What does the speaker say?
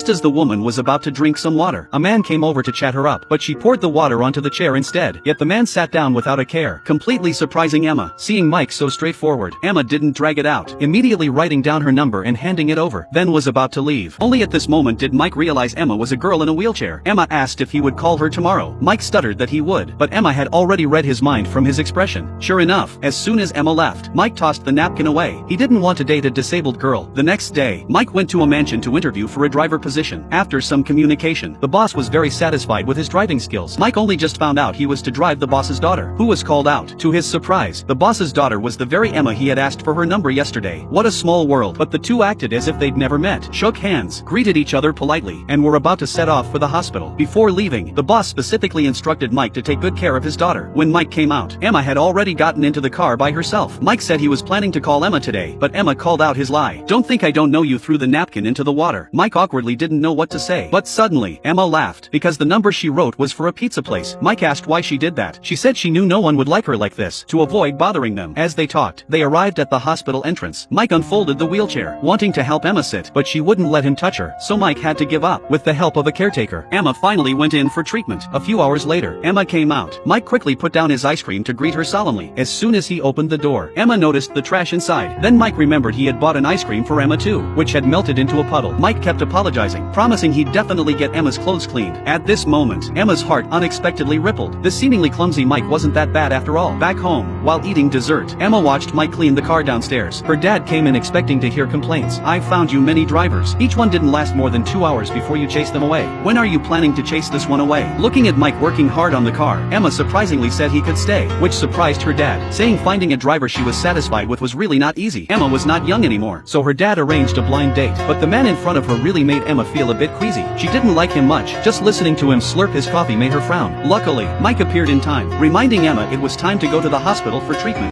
Just as the woman was about to drink some water, a man came over to chat her up, but she poured the water onto the chair instead. Yet the man sat down without a care, completely surprising Emma. Seeing Mike so straightforward, Emma didn't drag it out, immediately writing down her number and handing it over, then was about to leave. Only at this moment did Mike realize Emma was a girl in a wheelchair. Emma asked if he would call her tomorrow. Mike stuttered that he would, but Emma had already read his mind from his expression. Sure enough, as soon as Emma left, Mike tossed the napkin away. He didn't want to date a disabled girl. The next day, Mike went to a mansion to interview for a driver position. After some communication, the boss was very satisfied with his driving skills. Mike only just found out he was to drive the boss's daughter, who was called out. To his surprise, the boss's daughter was the very Emma he had asked for her number yesterday. What a small world. But the two acted as if they'd never met, shook hands, greeted each other politely, and were about to set off for the hospital. Before leaving, the boss specifically instructed Mike to take good care of his daughter. When Mike came out, Emma had already gotten into the car by herself. Mike said he was planning to call Emma today, but Emma called out his lie. Don't think I don't know you, threw the napkin into the water. Mike awkwardly didn't know what to say. But suddenly, Emma laughed, because the number she wrote was for a pizza place. Mike asked why she did that. She said she knew no one would like her like this, to avoid bothering them. As they talked, they arrived at the hospital entrance. Mike unfolded the wheelchair, wanting to help Emma sit, but she wouldn't let him touch her, so Mike had to give up. With the help of a caretaker, Emma finally went in for treatment. A few hours later, Emma came out. Mike quickly put down his ice cream to greet her solemnly. As soon as he opened the door, Emma noticed the trash inside. Then Mike remembered he had bought an ice cream for Emma too, which had melted into a puddle. Mike kept apologizing, promising he'd definitely get Emma's clothes cleaned. At this moment, Emma's heart unexpectedly rippled. The seemingly clumsy Mike wasn't that bad after all. Back home, while eating dessert, Emma watched Mike clean the car downstairs. Her dad came in expecting to hear complaints. "I found you many drivers. Each one didn't last more than 2 hours before you chased them away. When are you planning to chase this one away?" Looking at Mike working hard on the car, Emma surprisingly said he could stay, which surprised her dad, saying finding a driver she was satisfied with was really not easy. Emma was not young anymore, so her dad arranged a blind date, but the man in front of her really made Emma feel a bit queasy. She didn't like him much. Just listening to him slurp his coffee made her frown. Luckily, Mike appeared in time, reminding Emma it was time to go to the hospital for treatment.